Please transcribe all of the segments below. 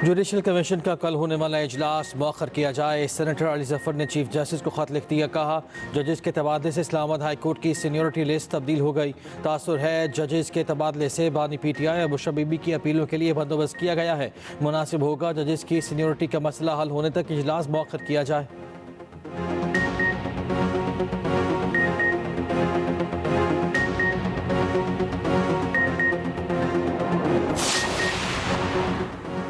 Judicial commission का कल होने वाला इजलास मौखर किया जाए। सेनेटर अली जफर ने चीफ जस्टिस को खत लिख दिया, कहा जजेस के तबादले से इस्लामाबाद हाई कोर्ट की सीनियरिटी लिस्ट तब्दील हो गई। तासुर है जजेस के तबादले से बानी PTI अबू शबीबी की अपीलों के लिए बंदोबस्त किया गया है। मुनासिब होगा जजेस की सीनियरिटी का मसला हल होने तक इजलास मौखर किया जाए।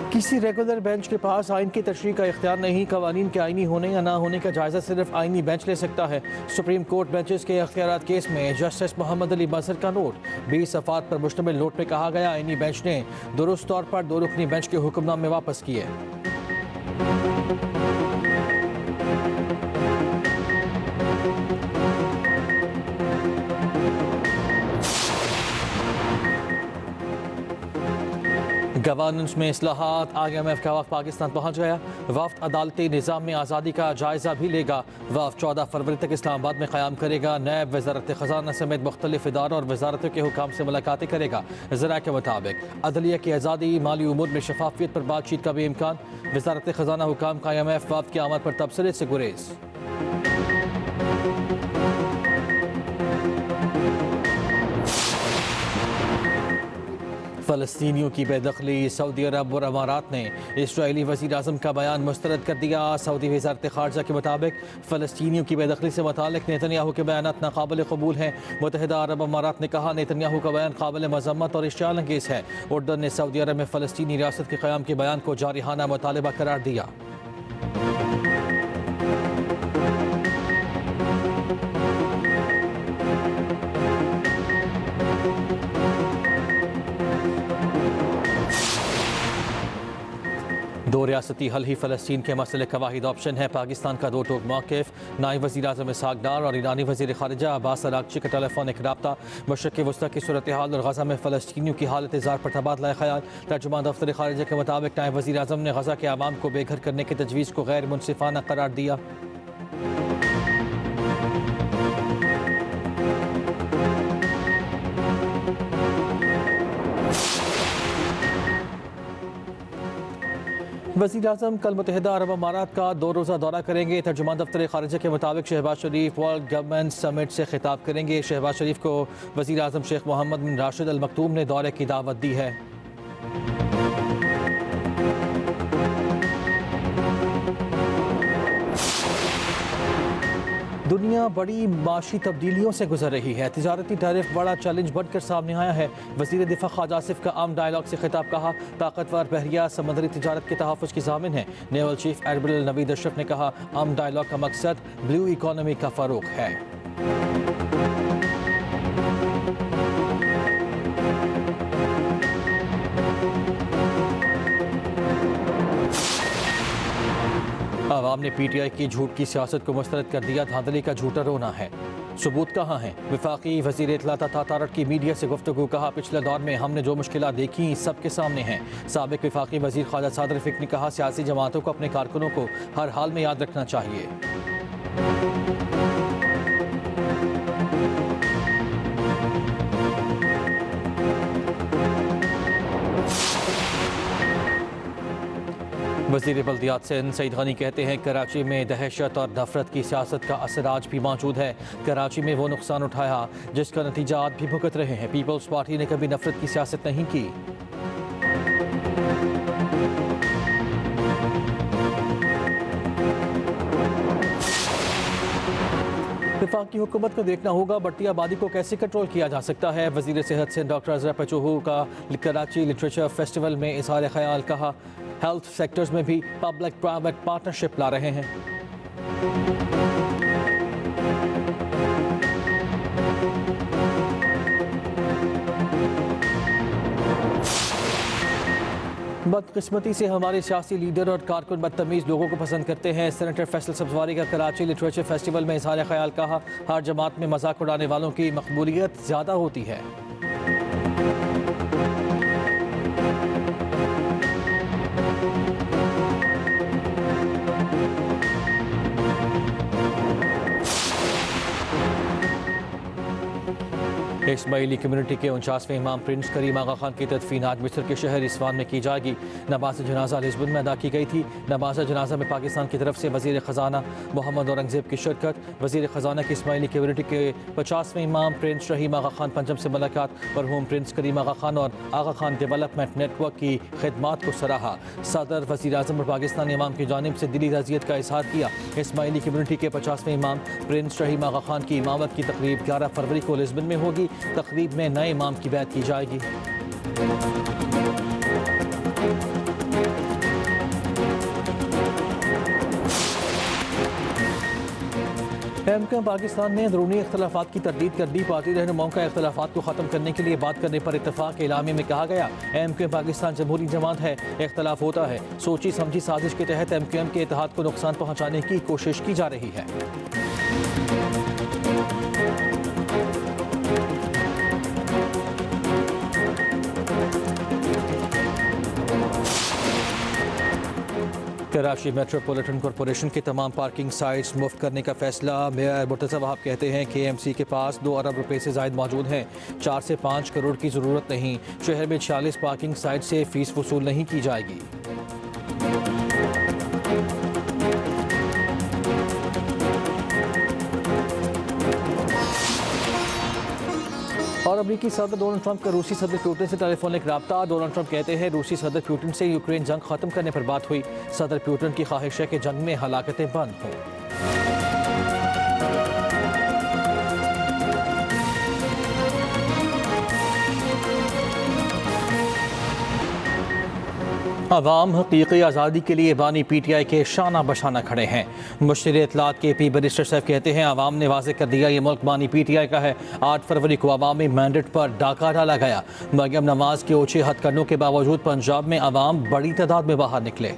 किसी रेगुलर बेंच के पास आइन की तशरीह का इख्तियार नहीं। कवानीन के आइनी होने या ना होने का जायजा सिर्फ आइनी बेंच ले सकता है। सुप्रीम कोर्ट बेंचेस के इख्तियारात केस में जस्टिस मोहम्मद अली मजहर का नोट। 20 सफ़ात पर मुश्तमिल नोट में कहा गया आइनी बेंच ने दुरुस्त तौर पर 2 रुकनी बेंच के हुक्मनामे वापस किए। गवर्नेंस में इस्लाहात। IMF का वफ़द पाकिस्तान पहुँच गया। वफ़द अदालती निज़ाम में आज़ादी का जायज़ा भी लेगा। वफ़द 14 फरवरी तक इस्लामाबाद में क़याम करेगा। नैब वज़ारत ख़ज़ाना समेत मुख्तलिफ इदारों और वज़ारतों के हुकाम से मुलाकातें करेगा। ज़राए के मुताबिक अदलिया की आज़ादी, माली उमूर में शफाफियत पर बातचीत का भी इम्कान। वज़ारत ख़ज़ाना हुकाम का IMF वफ़द की आमद पर तबसरे से गुरेज। फ़लस्तीनियों की बेदखली। सऊदी अरब और अमारात ने इसराइली वज़ीर आज़म का बयान मुस्तरद कर दिया। सऊदी वज़ारत ख़ारजा के मुताबिक फ़लस्तीनियों की बेदखली से मुताल्लिक़ नेतन्याहू के बयानात नाक़ाबिल क़बूल हैं। मुत्तहिदा अरब अमारात ने कहा नेतन्याहू का बयान काबिल मज़म्मत और इश्तियाल अंगेज़ है। उर्दन ने सऊदी अरब में फ़लस्तीनी रियासत के क़याम के बयान को जारिहाना मुतालबा करार दिया। दो रियासती हल ही फ़लस्तीन के मसले का वाहिद ऑप्शन है। पाकिस्तान का 2 टोक मौक़िफ़। नायब वज़ीर आज़म इसहाक़ डार और ईरानी वज़ीर ख़ारिजा अब्बास अराग़ची का टेलीफोनिक रब्ता। मशरिक़ वस्ती की सूरत हाल और गज़ा में फ़लस्तीनियों की हालत इज़हार पर तबादला ख़याल। तर्जुमान दफ्तर ख़ारिजा के मुताबिक नायब वज़ीर आज़म ने गज़ा के अवाम को बेघर करने की तजवीज़ को गैर मुनसिफ़ाना करार दिया। वज़ीर आज़म कल मुत्तहिदा अरब अमारात का 2 रोज़ा दौरा करेंगे। तर्जुमान दफ्तर ख़ारिजा के मुताबिक शहबाज शरीफ वर्ल्ड गवर्नमेंट समिट से खिताब करेंगे। शहबाज शरीफ को वज़ीर आज़म शेख मोहम्मद बिन राशिद अल मकतूम ने दौरे की दावत दी है। दुनिया बड़ी माशी तब्दीलियों से गुजर रही है। तिजारती टैरिफ बड़ा चैलेंज बनकर सामने आया है। वज़ीर दिफा ख्वाजा आसिफ का आम डायलॉग से खिताब, कहा ताकतवर बहरिया समंदरी तिजारत के तहफ़्फ़ुज़ की ज़ामिन है। Naval chief admiral Naveed Ashraf ने कहा आम डायलॉग का मकसद ब्लू इकॉनमी का फ़रोग़ है। अवाम ने PTI की झूठ की सियासत को मुस्तरद कर दिया। धांधली का झूठा रोना है, सबूत कहाँ हैं। वफाकी वज़ीर इत्तलात तारक की मीडिया से गुफ्तगू, कहा पिछले दौर में हमने जो मुश्किलात देखी सबके सामने हैं। साबिक वफाकी वज़ीर ख्वाजा सादर रफ़ीक ने कहा सियासी जमातों को अपने कारकुनों को हर हाल में याद रखना चाहिए। वज़ीर बल्दियात सिंध सईद गनी कहते हैं कराची में दहशत और नफरत की सियासत का असर आज भी मौजूद है। कराची में वो नुकसान उठाया जिसका नतीजा आज भी भुगत रहे हैं। पीपल्स पार्टी ने कभी नफरत की सियासत नहीं की। वफाकी हुकूमत को देखना होगा बढ़ती आबादी को कैसे कंट्रोल किया जा सकता है। वज़ीर सेहत सिंध डॉक्टर अज़रा पचूहू का कराची लिटरेचर फेस्टिवल में इज़हार ख्याल, कहा हेल्थ सेक्टर्स में भी पब्लिक प्राइवेट पार्टनरशिप ला रहे हैं। बदकिस्मती से हमारे सियासी लीडर और कारकुन बदतमीज़ लोगों को पसंद करते हैं। सेनेटर फैसल सब्जवारी का कराची लिटरेचर फेस्टिवल में इज़हार ख्याल, कहा हर जमात में मजाक उड़ाने वालों की मकबूलियत ज़्यादा होती है। इस्माइली कम्युनिटी के 49वें इमाम प्रिंस करीम आगा खान की तदफीन आज मिस्र के शहर इस्फान में की जाएगी। नमाज जनाजा लिस्बन में अदा की गई थी। नमाज जनाजा में पाकिस्तान की तरफ से वज़ीर ख़जाना मोहम्मद औरंगज़ेब की शिरकत, वज़ीर ख़जाना की इस्माइली कम्युनिटी के 50वें इमाम प्रिंस रहीम आगा खान पंजम से मुलाकात, मरहूम प्रिंस करीम आगा खान और आगा खान डेवलपमेंट नेटवर्क की खिदमात को सराहा। सदर, वज़ीर आज़म और पाकिस्तानी इमाम की जानिब से दिली रज़ियत का इज़हार किया। इस्माइली कम्युनिटी के 50वें इमाम प्रिंस रहीम आगा खान की इमामत की तकरीब 11 फरवरी को लिस्बन में होगी। तकरीब में नए इमाम की बैत की जाएगी। एमक्यूएम पाकिस्तान ने अंदरूनी इख्तलाफात की तरदीद कर दी। पार्टी रहनुमाओं का इख्तलाफात को ख़त्म करने के लिए बात करने पर इत्तफाक। एलामे में कहा गया, एमक्यूएम पाकिस्तान जमहूरी जमात है, इख्तलाफ होता है। सोची समझी साजिश के तहत एमक्यूएम के इत्तेहाद को नुकसान पहुँचाने की कोशिश की जा रही है। कराची मेट्रोपॉलिटन कॉरपोरेशन की तमाम पार्किंग साइट्स मुफ्त करने का फैसला। मेयर मुर्तज़ा वहाब कहते हैं कि एमसी के पास 2 अरब रुपए से ज़ायद मौजूद हैं। 4 से 5 करोड़ की ज़रूरत नहीं। शहर में 46 पार्किंग साइट से फ़ीस वसूल नहीं की जाएगी। और अमरीकी सदर डोनाल्ड ट्रंप का रूसी सदर पुतिन से टेलीफोनिक रब्ता। डोनाल्ड ट्रंप कहते हैं रूसी सदर पुतिन से यूक्रेन जंग खत्म करने पर बात हुई। सदर पुतिन की ख्वाहिश है कि जंग में हलाकतें बंद हों। अवाम हकीकी आज़ादी के लिए बानी PTI के शाना बशाना खड़े हैं। मुश्तिर इत्तलात के पी बैरिस्टर साहब कहते हैं, अवाम ने वाज़े कर दिया ये मुल्क बानी PTI का है। 8 फरवरी को अवामी मैंडेट पर डाका डाला गया। मरियम नवाज के ओछे हथकंडों के बावजूद पंजाब में अवाम बड़ी तादाद में बाहर निकले।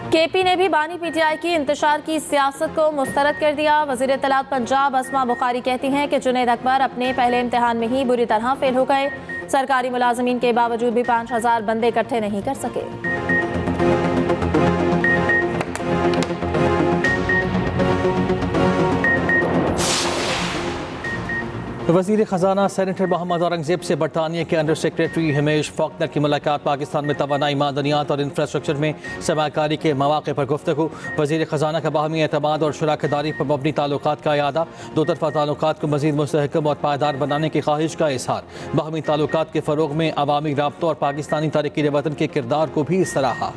KP ने भी बानी PTI की इंतशार की सियासत को मुस्तरद कर दिया। वज़ीर इत्तलात पंजाब अस्मा बुखारी कहती हैं कि जुनैद अकबर अपने पहले इम्तिहान में ही बुरी तरह फेल हो गए। सरकारी मुलाजमीन के बावजूद भी 5000 बंदे इकट्ठे नहीं कर सके। वज़ीर ख़जाना सेनेटर मोहम्मद औरंगज़ेब से बरतानिया के अंडर सेक्रेटरी हिमेश फॉकनर की मुलाकात। पाकिस्तान में तवानाई, मादनियात और इंफ्रास्ट्रक्चर में सरमाकारी के मौक़े पर गुफ्तगू। वज़ीर ख़जाना का बाहमी एतमाद और शराकतदारी पर मबनी ताल्लुकात का इयादा। दो तरफ़ा ताल्लुकात को मज़ीद मुस्तहकम और पायदार बनाने की ख्वाहिश का इज़हार। बाहमी ताल्लुकात के फ़रोग़ में अवामी राब्तों और पाकिस्तानी तारिकीन वतन के किरदार को भी सराहा।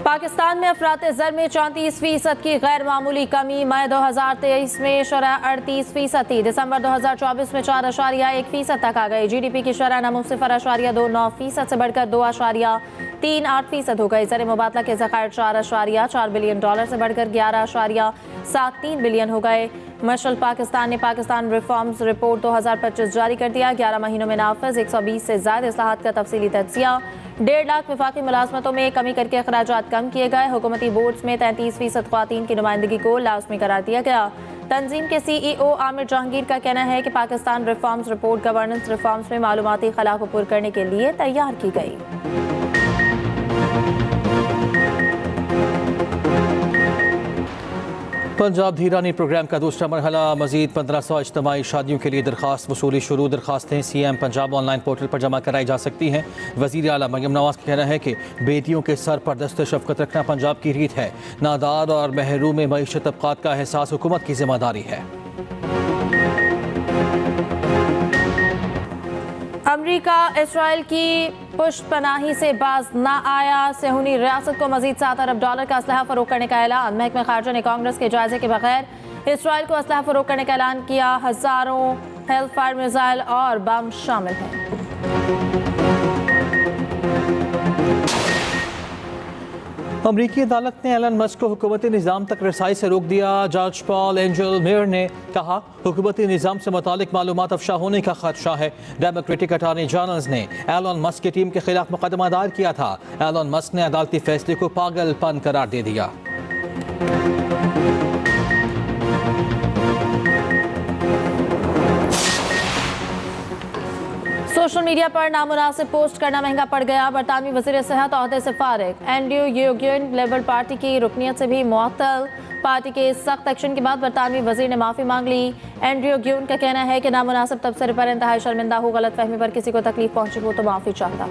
पाकिस्तान में अफराते ज़र में 34% की गैर मामूली कमी। मई 2023 में शरह 38% थी। दिसंबर 2024 में 4.1% तक आ गई। GDP की शरह नमो 0.29% से बढ़कर 2.38% हो गई। ज़र मुबादला के ज़खायर $4.4 बिलियन से बढ़कर 11.73 बिलियन हो गए। मशल पाकिस्तान ने पाकिस्तान रिफॉर्म्स रिपोर्ट 2025 जारी कर दिया। 11 महीनों में नाफिज 120 से ज़्यादा इस्लाहात का तफसीली तज्ज़िया। 1.5 लाख वफाकी मुलाजमतों में कमी करके अखराजात कम किए गए। हुकूमती बोर्ड्स में 33% ख्वातीन की नुमाइंदगी को लाज़मी करार दिया गया। तंजीम के CEO आमिर जहांगीर का कहना है कि Pakistan reforms report governance reforms में मालूमाती खला को पूरा करने के लिए तैयार की गई। पंजाब धीरानी प्रोग्राम का दूसरा मरहला। मजीद 1500 इज्तिमाई शादियों के लिए दरख्वास्त वसूली शुरू। दरख्वास्तें CM पंजाब ऑनलाइन पोर्टल पर जमा कराई जा सकती हैं। वज़ीर आला मरियम नवाज का कहना है कि बेटियों के सर पर दस्त शफ़क़त रखना पंजाब की रीत है। नादार और महरूम मईशत तबक़ात का एहसास हुकूमत की जिम्मेदारी है। अमरीका इसराइल की पुष्टपनाही से बाज न आया। सेहूनी रियासत को मजीद $7 अरब का असलहा फरोख्त करने का ऐलान। महकमा खारजा ने कांग्रेस के जायजे के बगैर इसराइल को असलहा फरोख्त करने का ऐलान किया। हज़ारों हेलफायर मिसाइल और बम शामिल हैं। अमरीकी अदालत ने एलन मस्क को हुकूमती निज़ाम तक रसाई से रोक दिया। जज पॉल एंजल मेयर ने कहा, हुकूमती निज़ाम से मुतालिक मालूमात अफशा होने का खदशा है। डेमोक्रेटिक अटॉर्नी जनरल ने एलन मस्क की टीम के खिलाफ मुकदमा दायर किया था। एलन मस्क ने अदालती फैसले को पागलपन करार दे दिया। सोशल मीडिया पर नामुनासिब पोस्ट करना महंगा पड़ गया। बरतानवी वज़ीर सेहत ओहदे से फारिग। एंड्रयू यूगिन लेबर पार्टी की रुकनियत से भी मुअत्तल। पार्टी के सख्त एक्शन के बाद बरतानवी वज़ीर ने माफ़ी मांग ली। एंड्रयू यूगिन का कहना है कि नामुनासिब तबसरे पर इंतहाई शर्मिंदा हो, गलत फहमी पर किसी को तकलीफ पहुंची हो तो माफ़ी चाहता।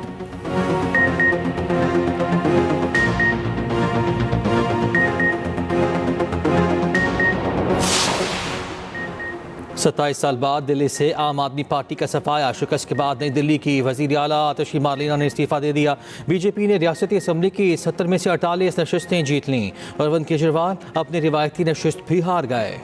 27 साल बाद दिल्ली से आम आदमी पार्टी का सफाया। शिकस्त के बाद नई दिल्ली की वज़ीर आला आतिशी मार्लिना ने इस्तीफ़ा दे दिया। बीजेपी ने रियासती असम्बली की 70 में से 48 नशस्तें जीत लीं। अरविंद केजरीवाल अपनी रिवायती नशस्त भी हार गए।